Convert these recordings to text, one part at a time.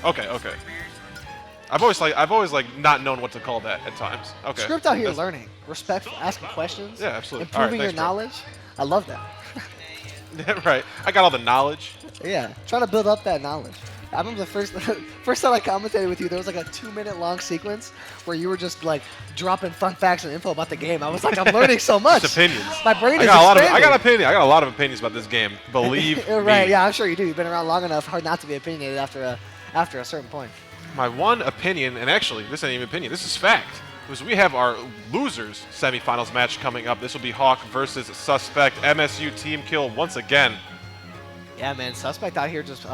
Okay, okay. I've always not known what to call that at times. Okay. Script out here learning, respectful, asking questions, Yeah, absolutely. All right, improving your thanks, bro. knowledge. I love that. Right. I got all the knowledge. Yeah, trying to build up that knowledge. I remember the first first time I commentated with you, there was like a 2-minute long sequence where you were just like dropping fun facts and info about the game. I was like, I'm learning so much. Just opinions. My brain I is got expanding. I got a lot of opinions about this game. Believe Right? me. Yeah, I'm sure you do. You've been around long enough, hard not to be opinionated after a certain point. My one opinion, and actually, this ain't even opinion, this is fact, was we have our losers semifinals match coming up. This will be Hawk versus Suspect. MSU team kill once again. Yeah, man, Suspect out here just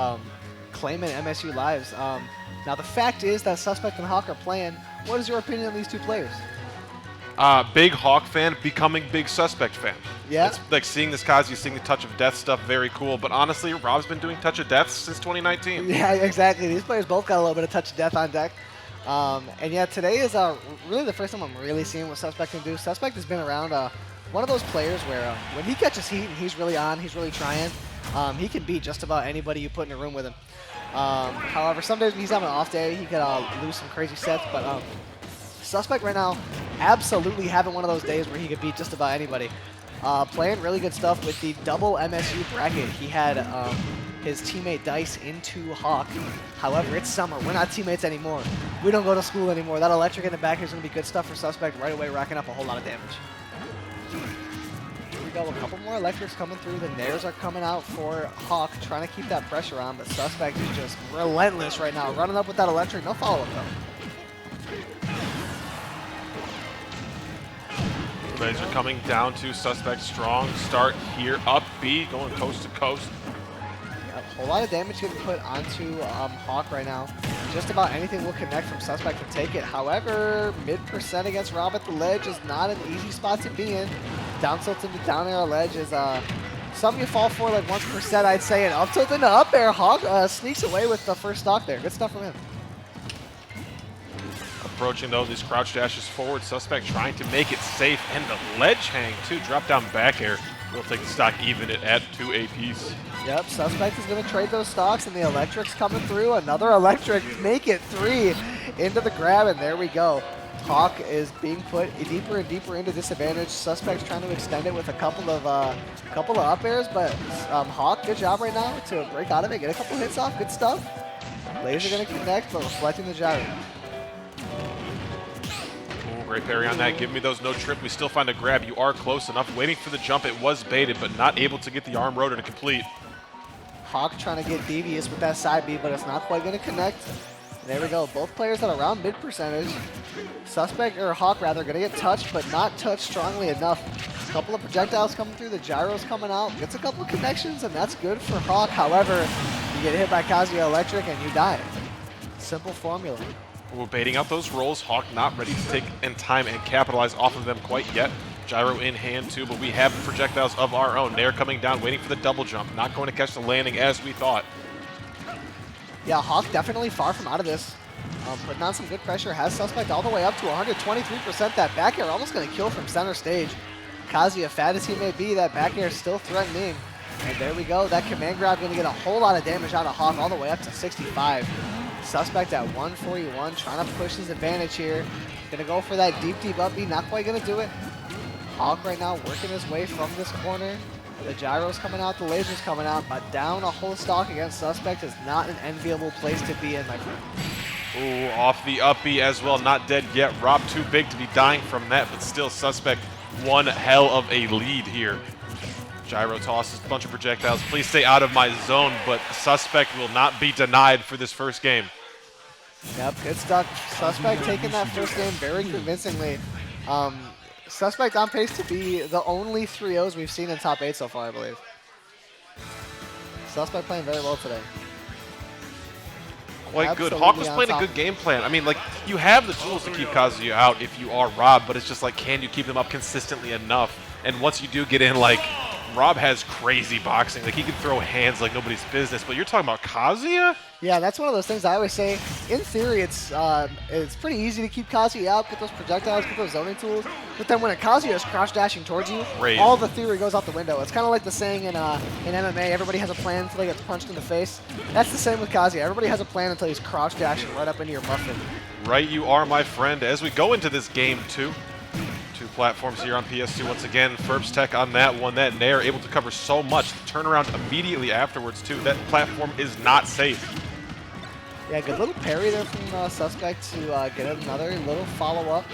claiming MSU lives. Now, the fact is that Suspect and Hawk are playing. What is your opinion on these two players? Big Hawk fan, becoming big Suspect fan. Yeah? It's like seeing this Kazuya, seeing the Touch of Death stuff, very cool. But honestly, Rob's been doing Touch of Death since 2019. Yeah, exactly. These players both got a little bit of touch of death on deck. And yeah, today is really the first time I'm really seeing what Suspect can do. Suspect has been around one of those players where when he catches heat and he's really on, he's really trying, he can beat just about anybody you put in a room with him. However, some days when he's having an off day, he could lose some crazy sets. But Suspect right now, absolutely having one of those days where he could beat just about anybody. Playing really good stuff with the double MSU bracket. He had his teammate Dice into Hawk. However, it's summer. We're not teammates anymore. We don't go to school anymore. That electric in the back here is going to be good stuff for Suspect right away, racking up a whole lot of damage. Here we go. A couple more electrics coming through. The nairs are coming out for Hawk, trying to keep that pressure on, but Suspect is just relentless right now. Running up with that electric. No follow-up, though. Rays are coming down to Suspect. Strong start here. Up B, going coast to coast. A whole lot of damage getting put onto Hawk right now. Just about anything will connect from Suspect to take it. However, mid% against Rob at the ledge is not an easy spot to be in. Down tilt into down air ledge is something you fall for like once per set, I'd say. And up tilt into up air. Hawk sneaks away with the first stock there. Good stuff from him. Approaching though, these crouch dashes forward. Suspect trying to make it safe, and the ledge hang too. Drop down back air. We'll take the stock, even it at 2 apiece. Yep, Suspect is going to trade those stocks, and the electric's coming through. Another electric, make it 3 into the grab, and there we go. Hawk is being put deeper and deeper into disadvantage. Suspect's trying to extend it with a couple of up airs, but Hawk, good job right now to break out of it, get a couple hits off, good stuff. Laser going to connect, but reflecting the gyro. Great parry on that. Give me those no trip. We still find a grab. You are close enough. Waiting for the jump. It was baited, but not able to get the arm rotor to complete. Hawk trying to get devious with that side B, but it's not quite going to connect. There we go. Both players at around mid percentage. Suspect, or Hawk rather, going to get touched, but not touched strongly enough. A couple of projectiles coming through. The gyro's coming out. Gets a couple of connections, and that's good for Hawk. However, you get hit by Kazuya Electric, and you die. Simple formula. We're baiting out those rolls. Hawk not ready to take in time and capitalize off of them quite yet. Gyro in hand too, but we have projectiles of our own. They're coming down, waiting for the double jump. Not going to catch the landing as we thought. Yeah, Hawk definitely far from out of this. Putting on some good pressure. Has Suspect all the way up to 123%. That back air almost going to kill from center stage. Kazuya, fat as he may be, that back air is still threatening. And there we go. That command grab going to get a whole lot of damage out of Hawk all the way up to 65. Suspect at 141, trying to push his advantage here. Gonna go for that deep up B, not quite gonna do it. Hawk right now working his way from this corner. The gyro's coming out, the laser's coming out, but down a whole stock against Suspect is not an enviable place to be in, my friend. Ooh, off the up B as well, not dead yet. Rob too big to be dying from that, but still Suspect one hell of a lead here. Gyro tosses a bunch of projectiles. Please stay out of my zone, but Suspect will not be denied for this first game. Yep, good stuff. Suspect taking that first game very convincingly. Suspect on pace to be the only 3-0s we've seen in top 8 so far, I believe. Suspect playing very well today. Quite good. Absolutely Hawk was on playing a top. good game plan. I mean, like, you have the tools to keep Kazuya out if you are Rob, but it's just like, can you keep them up consistently enough? And once you do get in, like, R.O.B has crazy boxing. Like, he can throw hands like nobody's business. But you're talking about Kazuya? Yeah, that's one of those things I always say. In theory, it's pretty easy to keep Kazuya out, get those projectiles, get those zoning tools. But then when a Kazuya is crouch dashing towards you, all the theory goes out the window. It's kind of like the saying in MMA, everybody has a plan until they get punched in the face. That's the same with Kazuya. Everybody has a plan until he's crouch dashing right up into your muffin. Right you are, my friend. As we go into this game 2, 2 platforms here on PS2 once again. Ferb's Tech on that one. That Nair able to cover so much. The turnaround immediately afterwards, too. That platform is not safe. Yeah, good little parry there from Suspect to get another little follow-up.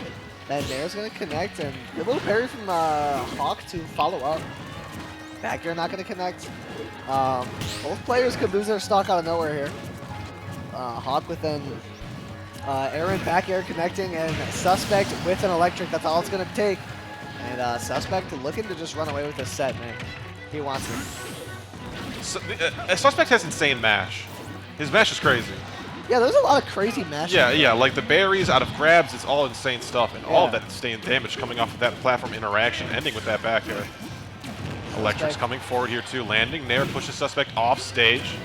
That Nair's going to connect, and good little parry from Hawk to follow up. Back air not going to connect. Both players could lose their stock out of nowhere here. Hawk with an air and back air connecting, and Suspect with an electric. That's all it's going to take. And Suspect looking to just run away with this set, man. He wants it. So, Suspect has insane mash. His mash is crazy. Yeah, there's a lot of crazy mashes. Yeah, like the berries out of grabs, it's all insane stuff, and all of that insane damage coming off of that platform interaction, ending with that back air. Electric's coming forward here too, landing. Nair pushes Suspect off stage.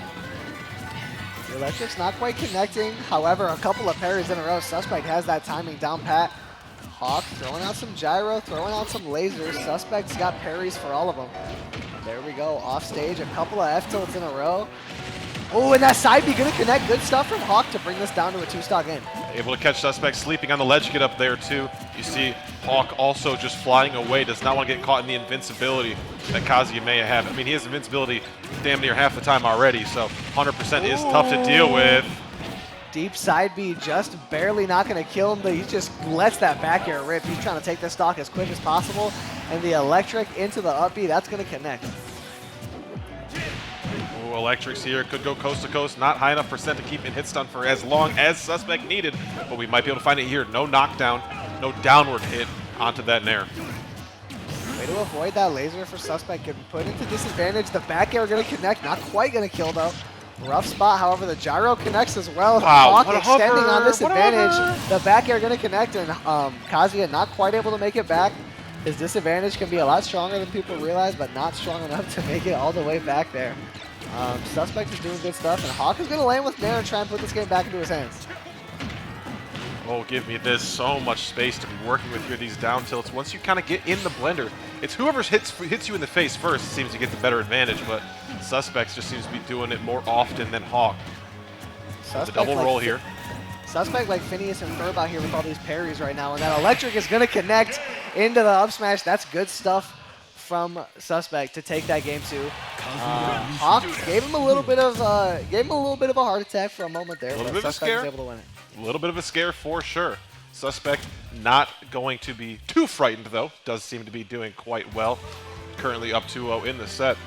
The Electric's not quite connecting. However, a couple of parries in a row. Suspect has that timing down pat. Hawk throwing out some gyro, throwing out some lasers. Suspect's got parries for all of them. There we go, off stage, a couple of F-tilts in a row. Oh, and that side B gonna connect. Good stuff from Hawk to bring this down to a 2-stock in. Able to catch Suspect sleeping on the ledge, get up there too. You see Hawk also just flying away, does not want to get caught in the invincibility that Kazuya may have. I mean, he has invincibility damn near half the time already, so 100% is tough to deal with. Deep side B just barely not going to kill him, but he just lets that back air rip. He's trying to take this stock as quick as possible, and the electric into the up B, that's going to connect. Ooh, electrics here, could go coast to coast, not high enough percent to keep in hit stun for as long as Suspect needed, but we might be able to find it here. No knockdown, no downward hit onto that Nair. Way to avoid that laser for Suspect, getting put into disadvantage. The back air going to connect, not quite going to kill though. Rough spot, however, the gyro connects as well. Wow, Hawk extending on this advantage. The back air going to connect, and Kazuya not quite able to make it back. His disadvantage can be a lot stronger than people realize, but not strong enough to make it all the way back there. Suspect is doing good stuff, and Hawk is going to land with Nair and try and put this game back into his hands. Oh, give me this. So much space to be working with here, these down tilts. Once you kind of get in the blender, it's whoever hits you in the face first seems to get the better advantage, but Suspects just seems to be doing it more often than Hawk. The double roll here. Suspect like Phineas and Ferb out here with all these parries right now, and that electric is going to connect into the up smash. That's good stuff from Suspect to take that game 2. Hawk gave him a little bit of a heart attack for a moment there, but Suspect was able to win it. A little bit of a scare for sure. Suspect not going to be too frightened though. Does seem to be doing quite well. Currently up 2-0 in the set.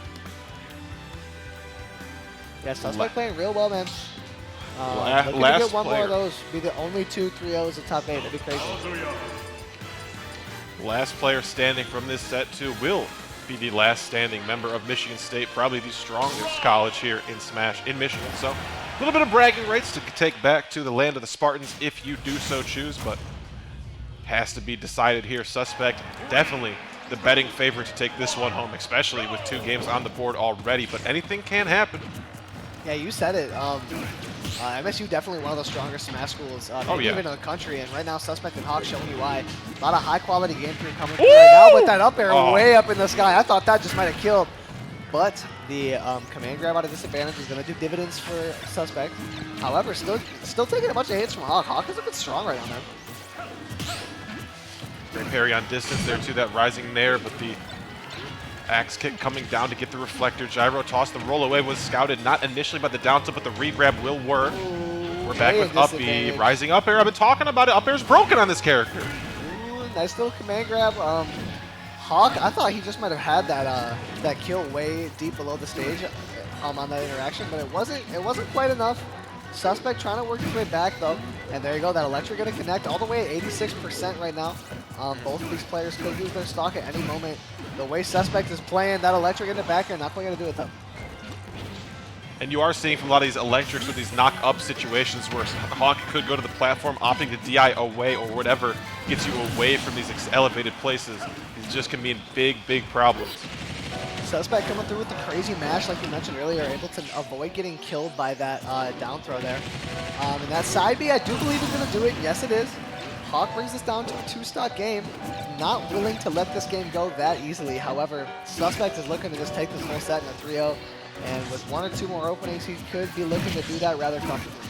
Yeah, Suspect playing real well, man. Last get one player. more of those. Be the only 2 3-0s in top 8. That'd be crazy. Last player standing from this set too will be the last standing member of Michigan State, probably the strongest college here in Smash in Michigan. So a little bit of bragging rights to take back to the land of the Spartans if you do so choose, but has to be decided here. Suspect definitely the betting favorite to take this one home, especially with 2 games on the board already, but anything can happen. Yeah, you said it. MSU definitely one of the strongest Smash schools, even in the country. And right now, Suspect and Hawk showing you why. A lot of high-quality game through coming through right now with that up air way up in the sky. I thought that just might have killed. But the command grab out of disadvantage is going to do dividends for Suspect. However, still taking a bunch of hits from Hawk. Hawk is a bit strong right now, man. Great parry on distance there too, that rising Nair, but the axe kick coming down to get the reflector. Gyro toss, the roll away was scouted, not initially by the down tilt, but the re-grab will work. We're back with up B, rising up air. I've been talking about it. Up air's broken on this character. Ooh, nice little command grab. Hawk, I thought he just might have had that kill way deep below the stage on that interaction, but it wasn't quite enough. Suspect trying to work his way back though, and there you go. That electric going to connect all the way at 86% right now. Both of these players could lose their stock at any moment. The way Suspect is playing, that electric in the back air, not quite going to do it though. And you are seeing from a lot of these electrics with these knock-up situations where Hawk could go to the platform, opting to DI away or whatever gets you away from these elevated places. It just can mean big, big problems. Suspect coming through with the crazy mash, like you mentioned earlier, able to avoid getting killed by that down throw there. And that side B, I do believe is going to do it. Yes, it is. Hawk brings this down to a 2-stock game. Not willing to let this game go that easily. However, Suspect is looking to just take this whole set in a 3-0. And with 1 or 2 more openings, he could be looking to do that rather comfortably.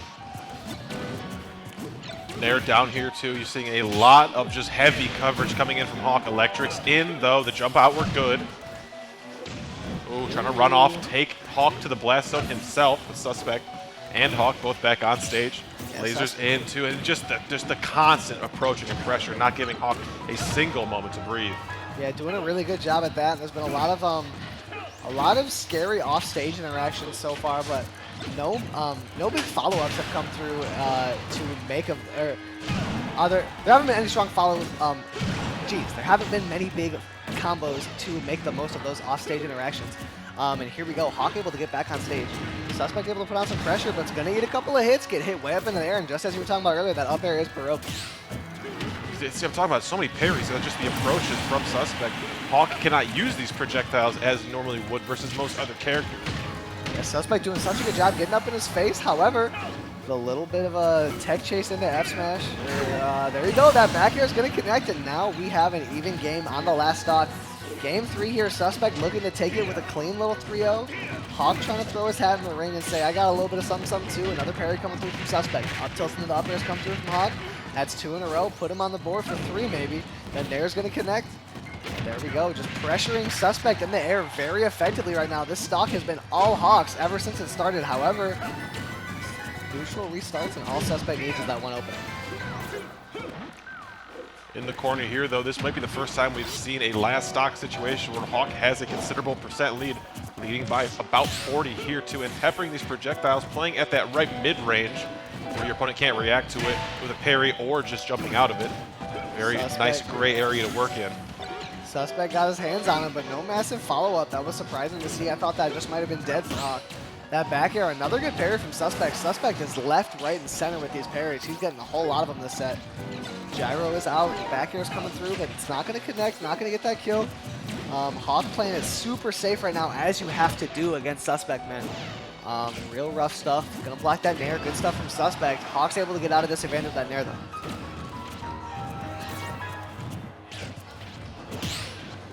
Nair down here too. You're seeing a lot of just heavy coverage coming in from Hawk. Electrics in though. The jump out were good. Ooh, trying to run off, take Hawk to the blast zone himself with Suspect and Hawk both back on stage. Yeah, lasers in too, and just the constant approaching and pressure, not giving Hawk a single moment to breathe. Yeah, doing a really good job at that. There's been a lot of scary off-stage interactions so far, but no big follow-ups have come through to make them. There haven't been any strong follow-ups. There haven't been many big combos to make the most of those off-stage interactions. And here we go, Hawk able to get back on stage. Suspect able to put on some pressure, but it's going to need a couple of hits, get hit way up in the air, and just as you were talking about earlier, that up air is per R.O.B. See, I'm talking about so many parries, just the approaches from Suspect. Hawk cannot use these projectiles as he normally would versus most other characters. Yeah, Suspect doing such a good job getting up in his face. However, the little bit of a tech chase into F smash. There you go. That back air is going to connect, and now we have an even game on the last stock. Game 3 here, Suspect looking to take it with a clean little 3-0. Hawk trying to throw his hat in the ring and say, I got a little bit of something, something too. Another parry coming through from Suspect. Up tilts into the up airs come through from Hawk. That's 2 in a row. Put him on the board for 3 maybe. Then Nair's going to connect. There we go. Just pressuring Suspect in the air very effectively right now. This stock has been all Hawks ever since it started. However, neutral restarts and all Suspect needs is that one opening. In the corner here, though, this might be the first time we've seen a last stock situation where Hawk has a considerable percent lead, leading by about 40 here too, and peppering these projectiles, playing at that right mid-range where your opponent can't react to it with a parry or just jumping out of it. Very nice gray area to work in. Suspect got his hands on him, but no massive follow-up. That was surprising to see. I thought that just might have been dead for Hawk. That back air, another good parry from Suspect. Suspect is left, right, and center with these parries. He's getting a whole lot of them this set. Gyro is out, back air is coming through, but it's not going to connect, not going to get that kill. Hawk playing it super safe right now, as you have to do against Suspect, man. Real rough stuff. Going to block that Nair. Good stuff from Suspect. Hawk's able to get out of disadvantage with that Nair, though.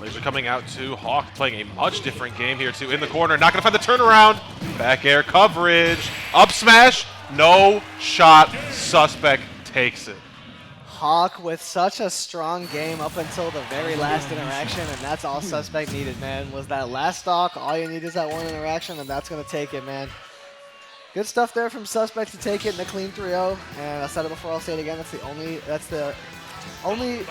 Laser coming out to Hawk, playing a much different game here too. In the corner, not going to find the turnaround. Back air coverage. Up smash. No shot. Suspect takes it. Hawk with such a strong game up until the very last interaction, and that's all Suspect needed, man. Was that last stock. All you need is that one interaction, and that's going to take it, man. Good stuff there from Suspect to take it in a clean 3-0. And I said it before, I'll say it again. That's the only